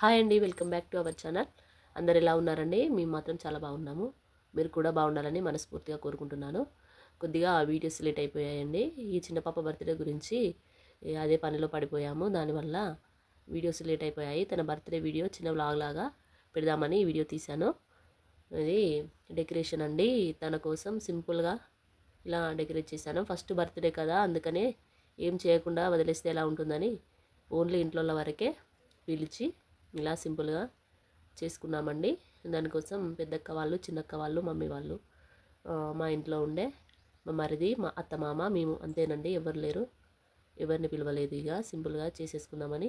Hi అండి, welcome back to our channel. అందరు ఎలా ఉన్నారండి? మేము మాత్రం చాలా బాగున్నాము. మీరు కూడా బాగుండాలని మనస్ఫూర్తిగా కోరుకుంటున్నాను. కొద్దిగా వీడియోస్ లేట్ అయిపోయాయండి. ఈ చిన్న పాప బర్త్డే గురించి అదే పనిలో పడిపోయాము. దానివల్ల వీడియోస్ లేట్ అయిపోయాయి. తన బర్త్డే వీడియో చిన్న వ్లాగ్ లాగా పెడదామని ఈ వీడియో తీశాను. ఇది డెకరేషన్ అండి. తన కోసం సింపుల్గా ఇలా డెకరేట్ చేశాను. ఫస్ట్ బర్త్డే కదా, అందుకనే ఏం చేయకుండా వదిలేస్తే ఎలా ఉంటుందని ఓన్లీ ఇంట్లో వరకే పిలిచి ఇలా సింపుల్గా చేసుకున్నామండి. దానికోసం పెద్దక్క వాళ్ళు, చిన్నక్క వాళ్ళు, మమ్మీ వాళ్ళు, మా ఇంట్లో ఉండే మా మరిది, మా అత్త, మామ, మేము అంతేనండి. ఎవరు లేరు, ఎవరిని పిలవలేదు. ఇక సింపుల్గా చేసేసుకుందామని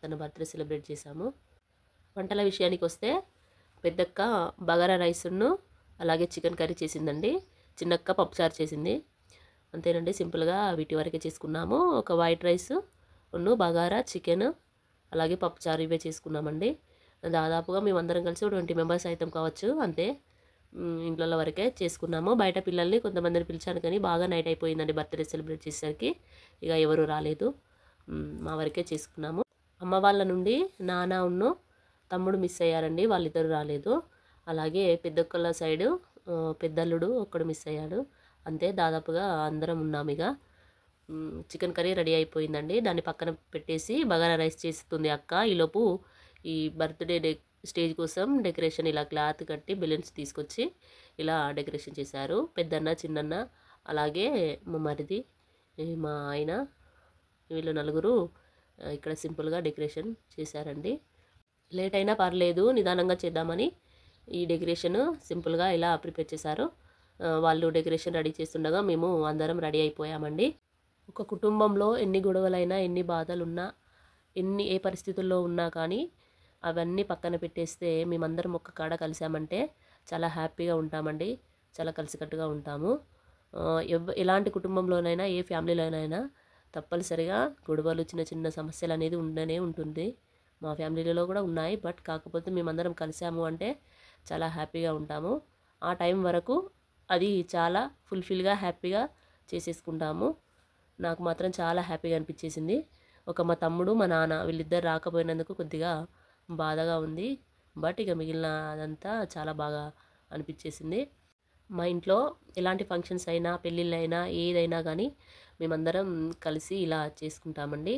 తన బర్త్డే సెలబ్రేట్ చేశాము. వంటల విషయానికి వస్తే పెద్దక్క బగారా రైస్ను అలాగే చికెన్ కర్రీ చేసిందండి. చిన్నక్క పప్పుచారు చేసింది. అంతేనండి, సింపుల్గా వీటి వరకే చేసుకున్నాము. ఒక వైట్ రైస్ బగారా చికెన్ అలాగే పప్పుచారు ఇవే చేసుకున్నామండి. దాదాపుగా మేమందరం కలిసి 20 మెంబర్స్ అవుతాం కావచ్చు, అంతే. ఇంట్లో వరకే చేసుకున్నాము. బయట పిల్లల్ని కొంతమందిని పిలిచాను కానీ బాగా నైట్ అయిపోయిందండి బర్త్డే సెలబ్రేట్ చేసేసరికి. ఇక ఎవరు రాలేదు, మా వరకే చేసుకున్నాము. అమ్మ వాళ్ళ నుండి నాన్న తమ్ముడు మిస్ అయ్యారండి, వాళ్ళిద్దరు రాలేదు. అలాగే పెద్దొక్కల సైడు పెద్దల్లుడు ఒక్కడు మిస్ అయ్యాడు. అంతే, దాదాపుగా అందరం ఉన్నాము. ఇక చికెన్ కర్రీ రెడీ అయిపోయిందండి. దాన్ని పక్కన పెట్టేసి బగారా రైస్ చేస్తుంది అక్క. ఈలోపు ఈ బర్త్డే స్టేజ్ కోసం డెకరేషన్ ఇలా క్లాత్ కట్టి బెలూన్స్ తీసుకొచ్చి ఇలా డెకరేషన్ చేశారు. పెద్దన్న, చిన్నన్న, అలాగే మా మరిది, మా ఆయన, వీళ్ళు నలుగురు ఇక్కడ సింపుల్గా డెకరేషన్ చేశారండి. లేట్ అయినా పర్లేదు, నిదానంగా చేద్దామని ఈ డెకరేషన్ సింపుల్గా ఇలా ప్రిపేర్ చేశారు. వాళ్ళు డెకరేషన్ రెడీ చేస్తుండగా మేము అందరం రెడీ అయిపోయామండి. ఒక కుటుంబంలో ఎన్ని గొడవలైనా, ఎన్ని బాధలున్నా, ఏ పరిస్థితుల్లో ఉన్నా కానీ అవన్నీ పక్కన పెట్టేస్తే మేమందరం ఒక్క కాడ కలిసామంటే చాలా హ్యాపీగా ఉంటామండి. చాలా కలిసికట్టుగా ఉంటాము. ఎలాంటి కుటుంబంలోనైనా, ఏ ఫ్యామిలీలోనైనా తప్పనిసరిగా గొడవలు, చిన్న చిన్న సమస్యలు అనేది ఉండనే ఉంటుంది. మా ఫ్యామిలీలో కూడా ఉన్నాయి. బట్ కాకపోతే మేమందరం కలిసాము అంటే చాలా హ్యాపీగా ఉంటాము. ఆ టైం వరకు అది చాలా ఫుల్ఫిల్గా, హ్యాపీగా చేసేసుకుంటాము. నాకు మాత్రం చాలా హ్యాపీగా అనిపించేసింది. మా తమ్ముడు, మా నాన్న వీళ్ళిద్దరు రాకపోయినందుకు కొద్దిగా బాధగా ఉంది. బట్ ఇక మిగిలిన అదంతా చాలా బాగా అనిపించేసింది. మా ఇంట్లో ఎలాంటి ఫంక్షన్స్ అయినా, పెళ్ళిళ్ళైనా, ఏదైనా కానీ మేమందరం కలిసి ఇలా చేసుకుంటామండి.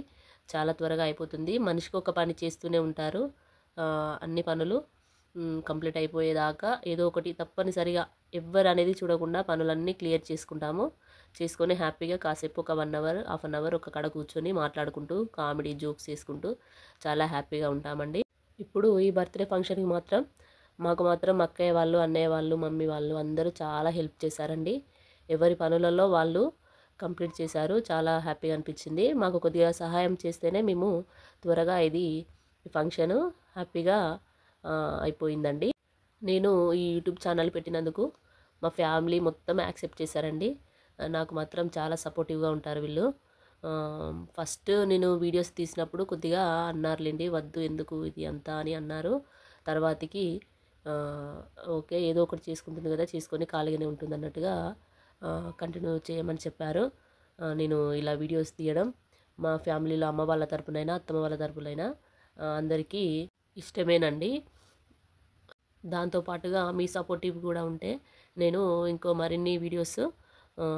చాలా త్వరగా అయిపోతుంది. మనిషికి ఒక పని చేస్తూనే ఉంటారు. అన్ని పనులు కంప్లీట్ అయిపోయేదాకా ఏదో ఒకటి తప్పనిసరిగా ఎవ్వరు అనేది చూడకుండా పనులన్నీ క్లియర్ చేసుకొని హ్యాపీగా కాసేపు ఒక 1 అవర్, హాఫ్ అన్ అవర్ ఒక కాడ కూర్చొని మాట్లాడుకుంటూ కామెడీ జోక్స్ చేసుకుంటూ చాలా హ్యాపీగా ఉంటామండి. ఇప్పుడు ఈ బర్త్డే ఫంక్షన్కి మాత్రం మాకు మాత్రం అక్కయ్య వాళ్ళు, అన్నయ్య వాళ్ళు, మమ్మీ వాళ్ళు అందరూ చాలా హెల్ప్ చేశారండి. ఎవరి పనులలో వాళ్ళు కంప్లీట్ చేశారు. చాలా హ్యాపీగా అనిపించింది. మాకు కొద్దిగా సహాయం చేస్తేనే మేము త్వరగా ఈ ఫంక్షన్ హ్యాపీగా అయిపోయిందండి. నేను ఈ యూట్యూబ్ ఛానల్ పెట్టినందుకు మా ఫ్యామిలీ మొత్తం యాక్సెప్ట్ చేశారండి. నాకు మాత్రం చాలా సపోర్టివ్గా ఉంటారు వీళ్ళు. ఫస్ట్ నేను వీడియోస్ తీసినప్పుడు కొద్దిగా అన్నారులేండి, వద్దు ఎందుకు ఇది అంతా అని అన్నారు. తర్వాతకి ఓకే, ఏదో ఒకటి చేసుకుంటుంది కదా, చేసుకొని ఖాళీగానే ఉంటుంది అన్నట్టుగా కంటిన్యూ చేయమని చెప్పారు. నేను ఇలా వీడియోస్ తీయడం మా ఫ్యామిలీలో అమ్మ వాళ్ళ తరపునైనా, అత్తమ్మ వాళ్ళ తరపునైనా అందరికీ ఇష్టమేనండి. దాంతోపాటుగా మీ సపోర్టివ్ కూడా ఉంటే నేను ఇంకో మరిన్ని వీడియోస్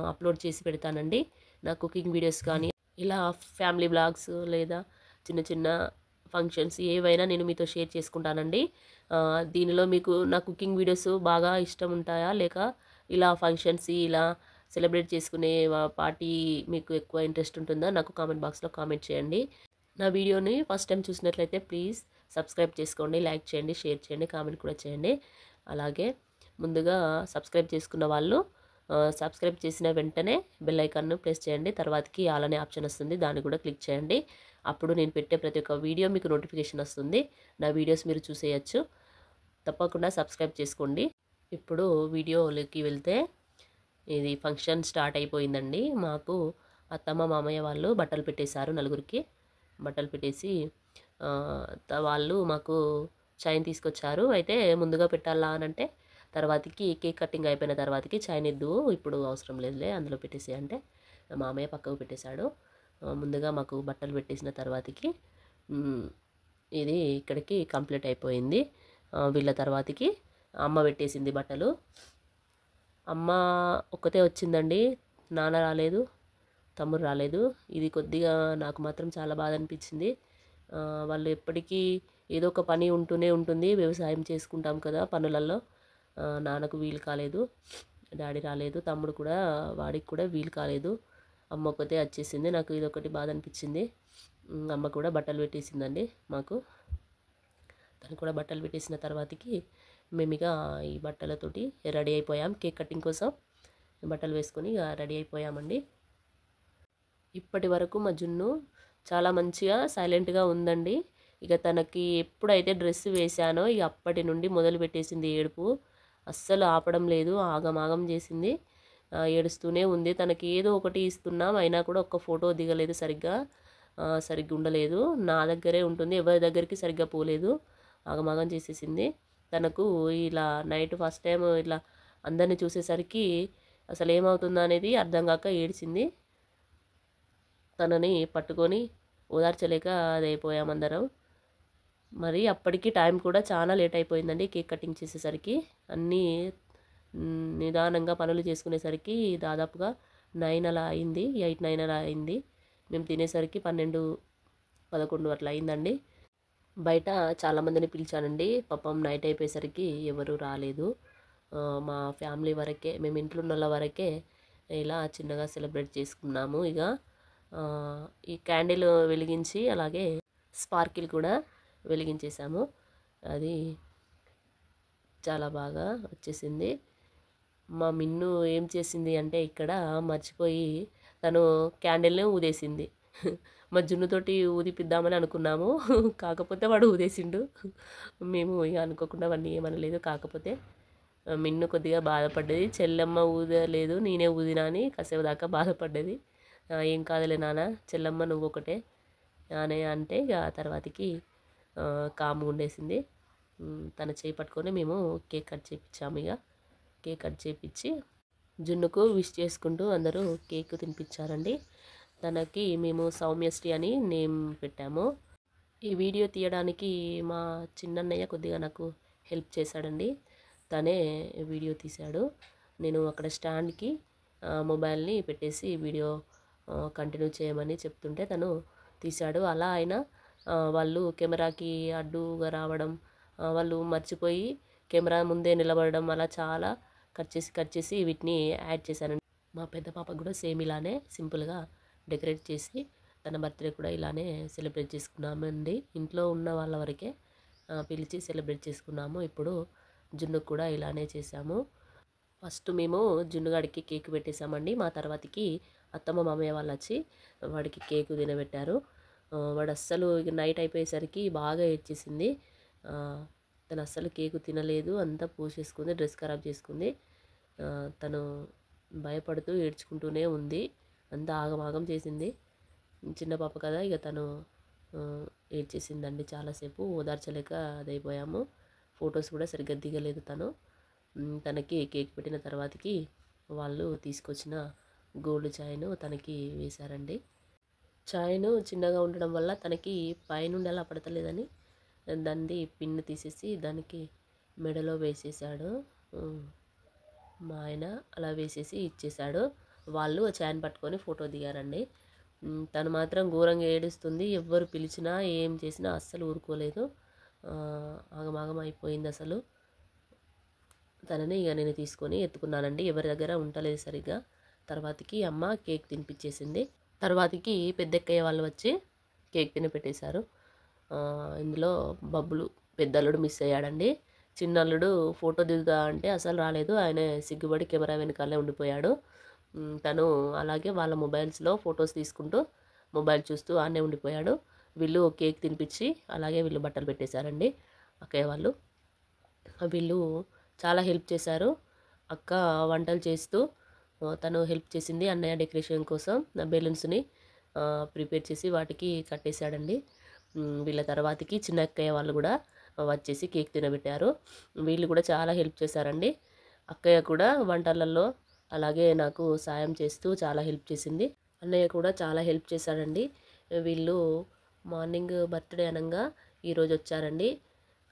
అప్లోడ్ చేసి పెడతానండి. నా కుకింగ్ వీడియోస్ కానీ, ఇలా ఫ్యామిలీ బ్లాగ్స్, లేదా చిన్న చిన్న ఫంక్షన్స్ ఏవైనా నేను మీతో షేర్ చేసుకుంటానండి. దీనిలో మీకు నా కుకింగ్ వీడియోస్ బాగా ఇష్టం ఉంటాయా, లేక ఇలా ఫంక్షన్స్ ఇలా సెలబ్రేట్ చేసుకునే పార్టీ మీకు ఎక్కువ ఇంట్రెస్ట్ ఉంటుందా? నాకు కామెంట్ బాక్స్లో కామెంట్ చేయండి. నా వీడియోని ఫస్ట్ టైం చూసినట్లయితే ప్లీజ్ సబ్స్క్రైబ్ చేసుకోండి, లైక్ చేయండి, షేర్ చేయండి, కామెంట్ కూడా చేయండి. అలాగే ముందుగా సబ్స్క్రైబ్ చేసుకున్న వాళ్ళు సబ్స్క్రైబ్ చేసిన వెంటనే బెల్ ఐకాన్ను ప్రెస్ చేయండి. తర్వాతకి ఆల్ అనే ఆప్షన్ వస్తుంది, దాన్ని కూడా క్లిక్ చేయండి. అప్పుడు నేను పెట్టే ప్రతి ఒక్క వీడియో మీకు నోటిఫికేషన్ వస్తుంది. నా వీడియోస్ మీరు చూసేయచ్చు. తప్పకుండా సబ్స్క్రైబ్ చేసుకోండి. ఇప్పుడు వీడియోలోకి వెళ్తే ఇది ఫంక్షన్ స్టార్ట్ అయిపోయిందండి. మాకు అత్తమ్మ, మామయ్య వాళ్ళు బట్టలు పెట్టేశారు. నలుగురికి బట్టలు పెట్టేసి వాళ్ళు మాకు చైన్ తీసుకొచ్చారు. అయితే ముందుగా పెట్టాలా అని అంటే తర్వాతకి కేక్ కటింగ్ అయిపోయిన తర్వాతకి చైన్ ఇద్దు, ఇప్పుడు అవసరం లేదులే, అందులో పెట్టేసి అంటే మామయ్య పక్కకు పెట్టేశాడు. ముందుగా మాకు బట్టలు పెట్టేసిన తర్వాతకి ఇది ఇక్కడికి కంప్లీట్ అయిపోయింది. వీళ్ళ తర్వాతకి అమ్మ పెట్టేసింది బట్టలు. అమ్మ ఒక్కతే వచ్చిందండి, నాన్న రాలేదు, తమ్ముడు రాలేదు. ఇది కొద్దిగా నాకు మాత్రం చాలా బాధ అనిపించింది. వాళ్ళు ఎప్పటికీ ఏదో ఒక పని ఉంటూనే ఉంటుంది, వ్యవసాయం చేసుకుంటాం కదా పనులలో. నాన్నకు వీలు కాలేదు, డాడీ రాలేదు, తమ్ముడు కూడా వాడికి కూడా వీలు కాలేదు. అమ్మ ఒక్కతే వచ్చేసింది. నాకు ఇది ఒకటి బాధ అనిపించింది. అమ్మ కూడా బట్టలు పెట్టేసిందండి మాకు. తను కూడా బట్టలు పెట్టేసిన తర్వాతకి మేము ఇక ఈ బట్టలతోటి రెడీ అయిపోయాం. కేక్ కటింగ్ కోసం బట్టలు వేసుకొని ఇక రెడీ అయిపోయామండి. ఇప్పటి వరకు మా జున్ను చాలా మంచిగా సైలెంట్గా ఉందండి. ఇక తనకి ఎప్పుడైతే డ్రెస్ వేశానో ఇక అప్పటి నుండి మొదలు పెట్టేసింది ఏడుపు. అస్సలు ఆపడం లేదు, ఆగమాగం చేసింది, ఏడుస్తూనే ఉంది. తనకి ఏదో ఒకటి ఇస్తున్నాం, అయినా కూడా ఒక్క ఫోటో దిగలేదు, సరిగ్గా ఉండలేదు. నా దగ్గరే ఉంటుంది, ఎవరి దగ్గరికి సరిగ్గా పోలేదు, ఆగమాగం చేసేసింది. తనకు ఇలా నైట్ ఫస్ట్ టైం ఇట్లా అందరిని చూసేసరికి అసలు ఏమవుతుందో అనేది అర్థం కాక ఏడ్చింది. తనని పట్టుకొని ఓదార్చలేక అదైపోయాం అందరం. మరి అప్పటికి టైం కూడా చాలా లేట్ అయిపోయిందండి. కేక్ కటింగ్ చేసేసరికి అన్నీ నిదానంగా పనులు చేసుకునేసరికి దాదాపుగా 9 అలా అయింది, 8, 9 అలా అయింది. మేము తినేసరికి 12, 11 అట్లా అయిందండి. బయట చాలామందిని పిలిచానండి, పాపం నైట్ అయిపోయేసరికి ఎవరు రాలేదు. మా ఫ్యామిలీ వరకే, మేము ఇంట్లో ఉన్న వరకే ఇలా చిన్నగా సెలబ్రేట్ చేసుకున్నాము. ఇక ఈ క్యాండిల్ వెలిగించి అలాగే స్పార్కిల్ కూడా వెలిగించేసాము. అది చాలా బాగా వచ్చేసింది. మా మిన్ను ఏం చేసింది అంటే ఇక్కడ మర్చిపోయి తను క్యాండిల్ని ఊదేసింది. మా జున్నుతోటి ఊదిపిద్దామని అనుకున్నాము, కాకపోతే వాడు ఊదేసిండు. మేము ఇక అనుకోకుండా వాడిని ఏమనలేదు. కాకపోతే మిన్ను కొద్దిగా బాధపడ్డది. చెల్లెమ్మ ఊదలేదు, నేనే ఊదినా అని కాసేపు దాకా బాధపడ్డది. ఏం కాదులే నాన్న, చెల్లెమ్మ నువ్వు ఒకటే అని అంటే ఇక తర్వాతకి కాము ఉండేసింది. తన చేయి పట్టుకొని మేము కేక్ కట్ చేయించాము. ఇక కేక్ కట్ చేయించి జున్నుకు విష్ చేసుకుంటూ అందరూ కేక్ తినిపించారండి. తనకి మేము సౌమ్యశ్రీ అని నేమ్ పెట్టాము. ఈ వీడియో తీయడానికి మా చిన్నన్నయ్య కొద్దిగా నాకు హెల్ప్ చేశాడండి. తనే వీడియో తీశాడు. నేను అక్కడ స్టాండ్కి మొబైల్ని పెట్టేసి వీడియో కంటిన్యూ చేయమని చెప్తుంటే తను తీశాడు. అలా అయినా వాళ్ళు కెమెరాకి అడ్డుగా రావడం, వాళ్ళు మర్చిపోయి కెమెరా ముందే నిలబడడం, అలా చాలా కట్ చేసి వీటిని యాడ్ చేశానండి. మా పెద్ద పాపకు కూడా సేమ్ ఇలానే సింపుల్గా డెకరేట్ చేసి తన బర్త్డే కూడా ఇలానే సెలబ్రేట్ చేసుకున్నామండి. ఇంట్లో ఉన్న వాళ్ళ వరకే పిలిచి సెలబ్రేట్ చేసుకున్నాము. ఇప్పుడు జున్నుకు కూడా ఇలానే చేసాము. ఫస్ట్ మేము జున్నుగాడికి కేక్ పెట్టేసామండి. మా తర్వాతకి అత్తమ్మ మామయ్య వాళ్ళు వచ్చి వాడికి కేకు తినబెట్టారు. వాడు అస్సలు నైట్ అయిపోయేసరికి బాగా ఏడ్చేసింది. తను అస్సలు కేకు తినలేదు, అంతా పూసేసుకుంది, డ్రెస్ ఖరాబ్ చేసుకుంది. తను భయపడుతూ ఏడ్చుకుంటూనే ఉంది, అంతా ఆగమాగం చేసింది. చిన్న పాప కదా, ఇక తను ఏడ్చేసిందండి చాలాసేపు. ఓదార్చలేక అదైపోయాము. ఫొటోస్ కూడా సరిగ్గా దిగలేదు తను. తనకి కేక్ పెట్టిన తర్వాతకి వాళ్ళు తీసుకొచ్చిన గోల్డ్ చైన్ తనకి వేశారండి. చైన్ చిన్నగా ఉండడం వల్ల తనకి పైనుండి అలా పడతలేదని దాన్ని పిన్ తీసేసి దానికి మెడలో వేసేసాడు. మా ఆయన అలా వేసేసి ఇచ్చేశాడు. వాళ్ళు చైన్ పట్టుకొని ఫోటో దిగారండి. తను మాత్రం ఘోరంగా ఏడుస్తుంది. ఎవ్వరు పిలిచినా ఏం చేసినా అస్సలు ఊరుకోలేదు, ఆగమాగం అయిపోయింది అసలు. తనని ఇక నేను తీసుకొని ఎత్తుకున్నానండి, ఎవరి దగ్గర ఉండలేదు సరిగ్గా. తర్వాతకి అమ్మ కేక్ తినిపించేసింది. తర్వాతకి పెద్దక్కయ్య వాళ్ళు వచ్చి కేక్ తినిపెట్టేశారు. ఇందులో బబ్బులు పెద్దల్లుడు మిస్ అయ్యాడండి. చిన్నల్లుడు ఫోటో దిగుదా అంటే అసలు రాలేదు, ఆయన సిగ్గుపడి కెమెరా వెనకాలే ఉండిపోయాడు. తను అలాగే వాళ్ళ మొబైల్స్లో ఫొటోస్ తీసుకుంటూ మొబైల్ చూస్తూ ఆనే ఉండిపోయాడు. వీళ్ళు కేక్ తినిపించి అలాగే వీళ్ళు బట్టలు పెట్టేశారండి అక్కయ్య వాళ్ళు. వీళ్ళు చాలా హెల్ప్ చేశారు. అక్క వంటలు చేస్తూ తను హెల్ప్ చేసింది. అన్నయ్య డెకరేషన్ కోసం బెలూన్స్ని ప్రిపేర్ చేసి వాటికి కట్టేశాడండి. వీళ్ళ తర్వాతకి చిన్న అక్కయ్య వాళ్ళు కూడా వచ్చేసి కేక్ తినబెట్టారు. వీళ్ళు కూడా చాలా హెల్ప్ చేశారండి. అక్కయ్య కూడా వంటలలో అలాగే నాకు సాయం చేస్తూ చాలా హెల్ప్ చేసింది. అన్నయ్య కూడా చాలా హెల్ప్ చేశాడండి. వీళ్ళు మార్నింగ్ బర్త్డే అనగా ఈరోజు వచ్చారండి.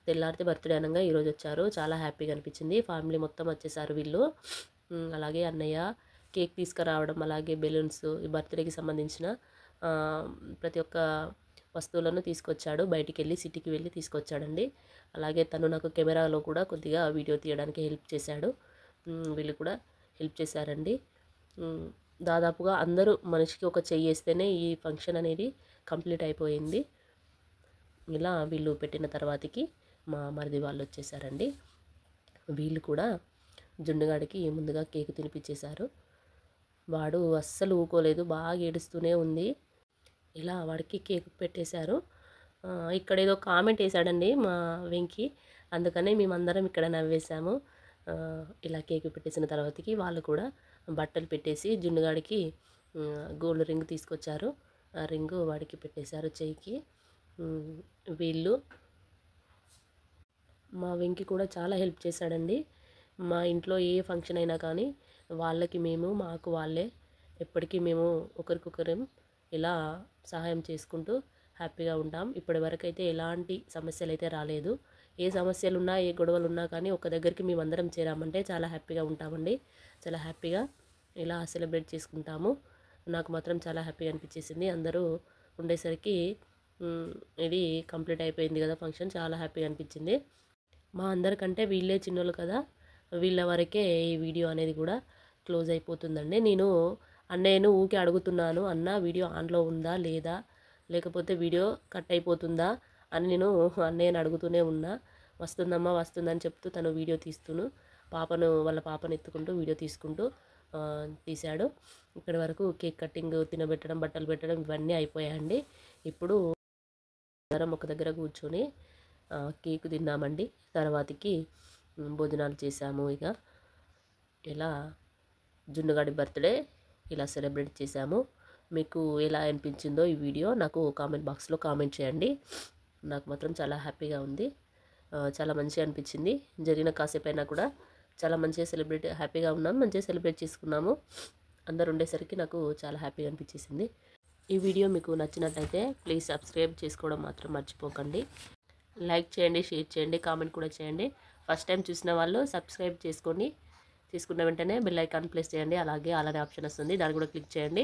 తెల్లారితే బర్త్డే అనగా ఈరోజు వచ్చారు. చాలా హ్యాపీగా అనిపించింది. ఫ్యామిలీ మొత్తం వచ్చేసారు వీళ్ళు. అలాగే అన్నయ్య కేక్ తీసుకురావడం, అలాగే బెలూన్స్, ఈ బర్త్డేకి సంబంధించిన ప్రతి ఒక్క వస్తువులను తీసుకొచ్చాడు. బయటికి వెళ్ళి సిటీకి వెళ్ళి తీసుకొచ్చాడండి. అలాగే తను నాకు కెమెరాలో కూడా కొద్దిగా వీడియో తీయడానికి హెల్ప్ చేశాడు. వీళ్ళు కూడా హెల్ప్ చేశారండి. దాదాపుగా అందరూ మనిషికి ఒక చెయ్యి వేస్తేనే ఈ ఫంక్షన్ అనేది కంప్లీట్ అయిపోయింది. ఇలా వీళ్ళు పెట్టిన తర్వాతకి మా మరిది వాళ్ళు వచ్చేసారండి. వీళ్ళు కూడా జున్నుగాడికి ముందుగా కేక్ తినిపించేశారు. వాడు అస్సలు ఊకోలేదు, బాగా ఏడుస్తూనే ఉంది. ఇలా వాడికి కేక్ పెట్టేశారు. ఇక్కడ ఏదో కామెంట్ వేసాడండి మా వెంకి, అందుకనే మేమందరం ఇక్కడ నవ్వేశాము. ఇలా కేక్ పెట్టేసిన తర్వాతకి వాళ్ళు కూడా బట్టలు పెట్టేసి జున్నుగాడికి గోల్డ్ రింగ్ తీసుకొచ్చారు. ఆ రింగు వాడికి పెట్టేశారు చెయ్యికి. వీళ్ళు మా వెంకి కూడా చాలా హెల్ప్ చేశాడండి. మా ఇంట్లో ఏ ఫంక్షన్ అయినా కానీ వాళ్ళకి మేము, మాకు వాళ్ళే, ఎప్పటికీ మేము ఒకరికొకరం ఇలా సహాయం చేసుకుంటూ హ్యాపీగా ఉంటాం. ఇప్పటి వరకు అయితే ఎలాంటి సమస్యలు అయితే రాలేదు. ఏ సమస్యలు ఉన్నా, ఏ గొడవలు ఉన్నా కానీ ఒక దగ్గరికి మేమందరం చేరామంటే చాలా హ్యాపీగా ఉంటామండి. చాలా హ్యాపీగా ఇలా సెలబ్రేట్ చేసుకుంటాము. నాకు మాత్రం చాలా హ్యాపీగా అనిపించేసింది. అందరూ ఉండేసరికి ఇది కంప్లీట్ అయిపోయింది కదా ఫంక్షన్, చాలా హ్యాపీగా అనిపించింది. మా అందరికంటే వీళ్ళే చిన్నోళ్ళు కదా, వీళ్ళ వరకే ఈ వీడియో అనేది కూడా క్లోజ్ అయిపోతుందండి. నేను అన్నయ్యను ఊకే అడుగుతున్నాను, అన్న వీడియో ఆన్లో ఉందా లేదా, లేకపోతే వీడియో కట్ అయిపోతుందా అని నేను అన్నయ్యను అడుగుతూనే ఉన్నా. వస్తుందమ్మా వస్తుందని చెప్తూ తను వీడియో తీస్తూను వాళ్ళ పాపను ఎత్తుకుంటూ వీడియో తీసుకుంటూ తీశాడు. ఇక్కడి వరకు కేక్ కటింగ్, తినబెట్టడం, బట్టలు పెట్టడం ఇవన్నీ అయిపోయాయండి. ఇప్పుడు అందరం ఒక దగ్గర కూర్చొని కేక్ తిన్నామండి. తర్వాతకి భోజనాలు చేసాము. ఇక ఇలా జున్నుగాడి బర్త్డే ఇలా సెలబ్రేట్ చేశాము. మీకు ఎలా అనిపించిందో ఈ వీడియో నాకు కామెంట్ బాక్స్లో కామెంట్ చేయండి. నాకు మాత్రం చాలా హ్యాపీగా ఉంది, చాలా మంచిగా అనిపించింది. జరిగిన కాసేపైనా కూడా చాలా మంచిగా హ్యాపీగా ఉన్నాము, మంచిగా సెలబ్రేట్ చేసుకున్నాము. అందరు ఉండేసరికి నాకు చాలా హ్యాపీగా అనిపించేసింది. ఈ వీడియో మీకు నచ్చినట్లయితే ప్లీజ్ సబ్స్క్రైబ్ చేసుకోవడం మాత్రం మర్చిపోకండి. లైక్ చేయండి, షేర్ చేయండి, కామెంట్ కూడా చేయండి. ఫస్ట్ టైం చూసిన వాళ్ళు సబ్స్క్రైబ్ చేసుకొని తీసుకున్న వెంటనే బెల్ ఐకాన్ ప్రెస్ చేయండి. అలాగే అలానే ఆప్షన్ వస్తుంది, దాన్ని కూడా క్లిక్ చేయండి.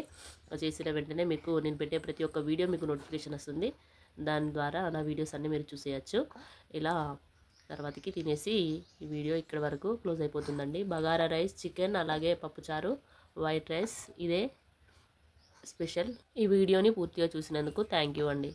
చేసిన వెంటనే మీకు నేను పెట్టే ప్రతి ఒక్క వీడియో మీకు నోటిఫికేషన్ వస్తుంది. దాని ద్వారా నా వీడియోస్ అన్నీ మీరు చూసేయచ్చు. ఇలా తర్వాతకి తినేసి ఈ వీడియో ఇక్కడ వరకు క్లోజ్ అయిపోతుందండి. బగారా రైస్, చికెన్, అలాగే పప్పుచారు, వైట్ రైస్, ఇదే స్పెషల్. ఈ వీడియోని పూర్తిగా చూసినందుకు థ్యాంక్ యూ అండి.